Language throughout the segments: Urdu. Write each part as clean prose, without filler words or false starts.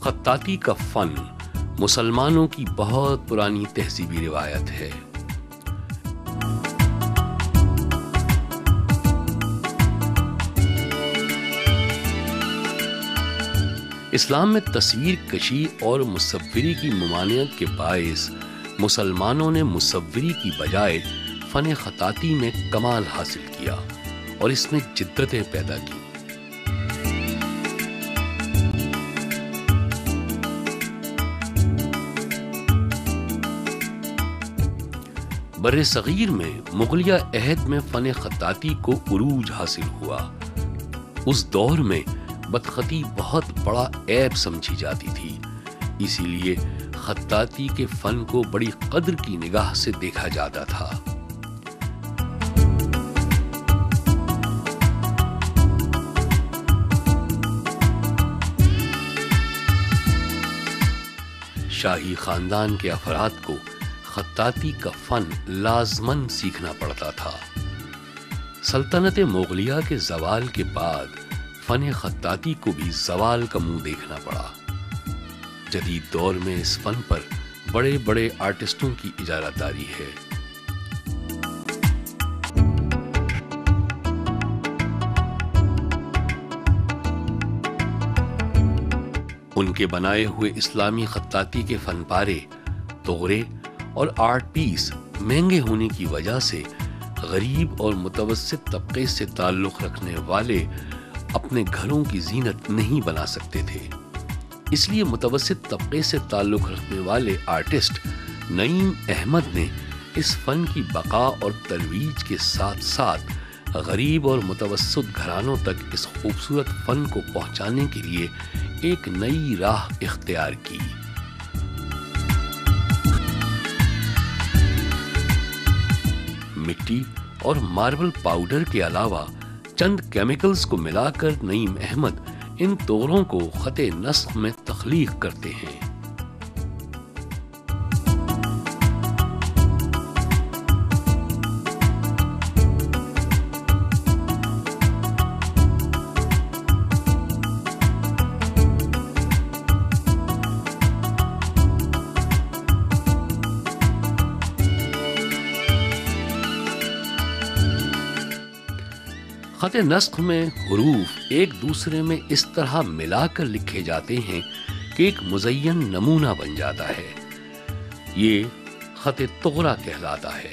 خطاطی کا فن مسلمانوں کی بہت پرانی تہذیبی روایت ہے۔ اسلام میں تصویر کشی اور مصوری کی ممانعت کے باعث مسلمانوں نے مصوری کی بجائے فن خطاطی میں کمال حاصل کیا اور اس میں جدتیں پیدا کی۔ بر صغیر میں مغلیہ عہد میں فن خطاطی کو عروج حاصل ہوا۔ اس دور میں بدخطی بہت بڑا عیب سمجھی جاتی تھی، اسی لیے خطاطی کے فن کو بڑی قدر کی نگاہ سے دیکھا جاتا تھا۔ شاہی خاندان کے افراد کو خطاطی کا فن لازماً سیکھنا پڑتا تھا۔ سلطنت مغلیہ کے زوال کے بعد فن خطاطی کو بھی زوال کا منہ دیکھنا پڑا۔ جدید دور میں اس فن پر بڑے بڑے آرٹسٹوں کی اجارہ داری ہے۔ ان کے بنائے ہوئے اسلامی خطاطی کے فن پارے، طغرے اور آرٹ پیس مہنگے ہونے کی وجہ سے غریب اور متوسط طبقے سے تعلق رکھنے والے اپنے گھروں کی زینت نہیں بنا سکتے تھے۔ اس لیے متوسط طبقے سے تعلق رکھنے والے آرٹسٹ نعیم احمد نے اس فن کی بقا اور ترویج کے ساتھ ساتھ غریب اور متوسط گھرانوں تک اس خوبصورت فن کو پہنچانے کے لیے ایک نئی راہ اختیار کی۔ مٹی اور ماربل پاؤڈر کے علاوہ چند کیمیکلز کو ملا کر نعیم احمد ان طغروں کو خط نسخ میں تخلیق کرتے ہیں۔ خط نسخ میں حروف ایک دوسرے میں اس طرح ملا کر لکھے جاتے ہیں کہ ایک مزین نمونہ بن جاتا ہے۔ یہ خط طغرا کہلاتا ہے۔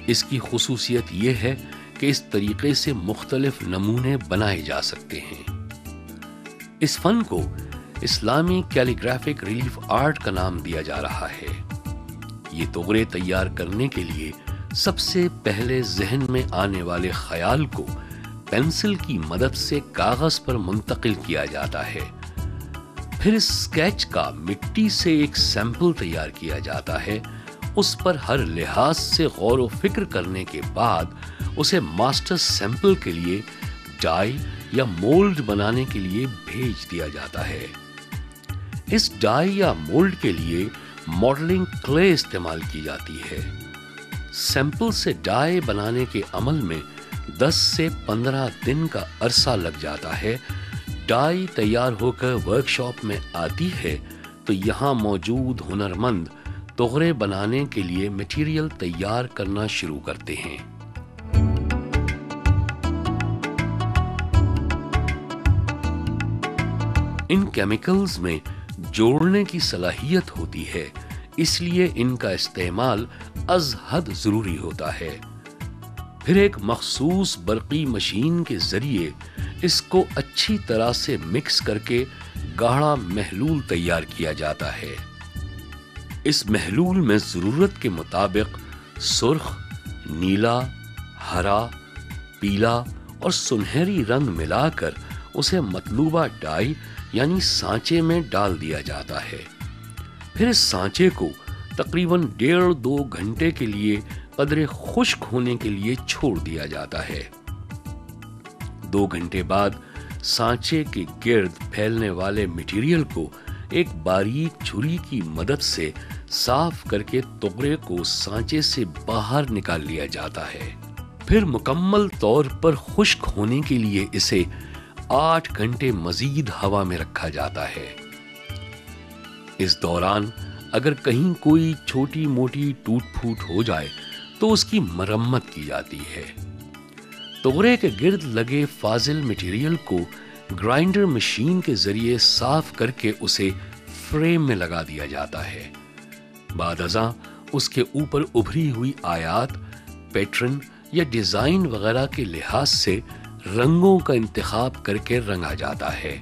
اس کی خصوصیت یہ ہے کہ اس طریقے سے مختلف نمونے بنائے جا سکتے ہیں۔ اس فن کو اسلامی کیلیگرافک ریلیف آرٹ کا نام دیا جا رہا ہے۔ یہ طغرے تیار کرنے کے لیے سب سے پہلے ذہن میں آنے والے خیال کو پینسل کی مدد سے کاغذ پر منتقل کیا جاتا ہے۔ پھر اس اسکیچ کا مٹی سے ایک سیمپل تیار کیا جاتا ہے۔ اس پر ہر لحاظ سے غور و فکر کرنے کے بعد اسے ماسٹر سیمپل کے لیے ڈائی یا مولڈ بنانے کے لیے بھیج دیا جاتا ہے۔ اس ڈائی یا مولڈ کے لیے ماڈلنگ کلے استعمال کی جاتی ہے۔ سیمپل سے ڈائی بنانے کے عمل میں 10 سے 15 دن کا عرصہ لگ جاتا ہے۔ ڈائی تیار ہو کر ورک شاپ میں آتی ہے تو یہاں موجود ہنرمند طغرے بنانے کے لیے مٹیریل تیار کرنا شروع کرتے ہیں۔ ان کیمیکلز میں جوڑنے کی صلاحیت ہوتی ہے، اس لیے ان کا استعمال از حد ضروری ہوتا ہے۔ پھر ایک مخصوص برقی مشین کے ذریعے اس کو اچھی طرح سے مکس کر کے گاڑھا محلول تیار کیا جاتا ہے۔ اس محلول میں ضرورت کے مطابق سرخ، نیلا، ہرا، پیلا اور سنہری رنگ ملا کر اسے مطلوبہ ڈائی یعنی سانچے میں ڈال دیا جاتا ہے۔ پھر اس سانچے کو تقریباً 1.5-2 گھنٹے کے لیے قدرے خشک ہونے کے لیے چھوڑ دیا جاتا ہے۔ 2 گھنٹے بعد سانچے کے گرد پھیلنے والے مٹیریل کو ایک باریک چھری کی مدد سے صاف کر کے طغرے کو سانچے سے باہر نکال لیا جاتا ہے۔ پھر مکمل طور پر خشک ہونے کے لیے اسے 8 گھنٹے مزید ہوا میں رکھا جاتا ہے۔ اس دوران اگر کہیں کوئی چھوٹی موٹی ٹوٹ پھوٹ ہو جائے تو اس کی مرمت کی جاتی ہے۔ تغرے کے گرد لگے فاضل مٹیریل کو گرائنڈر مشین کے ذریعے صاف کر کے اسے فریم میں لگا دیا جاتا ہے۔ بعد ازاں اس کے اوپر ابھری ہوئی آیات، پیٹرن یا ڈیزائن وغیرہ کے لحاظ سے رنگوں کا انتخاب کر کے رنگا جاتا ہے۔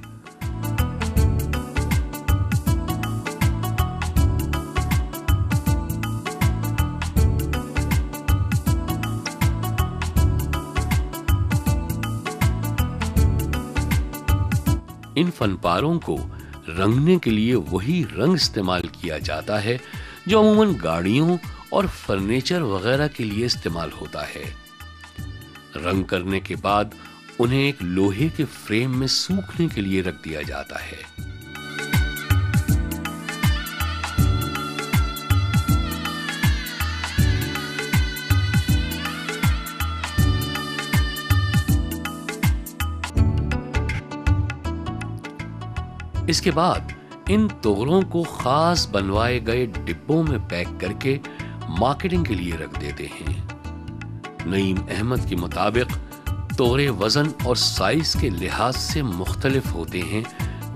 ان فن پاروں کو رنگنے کے لیے وہی رنگ استعمال کیا جاتا ہے جو عموماً گاڑیوں اور فرنیچر وغیرہ کے لیے استعمال ہوتا ہے۔ رنگ کرنے کے بعد انہیں ایک لوہے کے فریم میں سوکھنے کے لیے رکھ دیا جاتا ہے۔ اس کے بعد ان تغروں کو خاص بنوائے گئے ڈبوں میں پیک کر کے مارکیٹنگ کے لیے رکھ دیتے ہیں۔ نعیم احمد کے مطابق تغرے وزن اور سائز کے لحاظ سے مختلف ہوتے ہیں،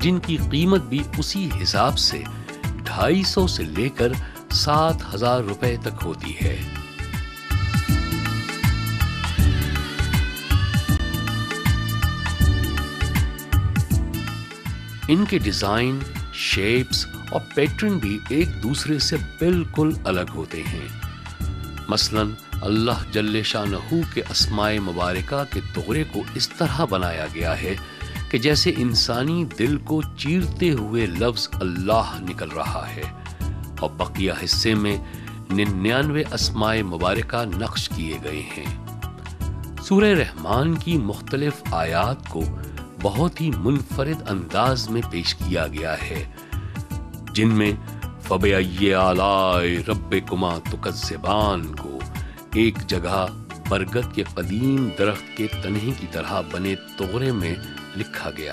جن کی قیمت بھی اسی حساب سے 250 سے لے کر 7,000 روپے تک ہوتی ہے۔ ان کے ڈیزائن، شیپس اور پیٹرن بھی ایک دوسرے سے بالکل الگ ہوتے ہیں۔ مثلاً اللہ جل شانہ کے اسماء مبارکہ کے تغرے کو اس طرح بنایا گیا ہے کہ جیسے انسانی دل کو چیرتے ہوئے لفظ اللہ نکل رہا ہے، اور بقیہ حصے میں 99 اسماء مبارکہ نقش کیے گئے ہیں۔ سورہ رحمان کی مختلف آیات کو بہت ہی منفرد انداز میں پیش کیا گیا ہے، جن میں فَبِأَيِّ آلَاءِ رَبِّكُمَا تُكَذِّبَانِ کو ایک جگہ برگد کے قدیم درخت کے تنہے کی طرح بنے تغرے میں لکھا گیا۔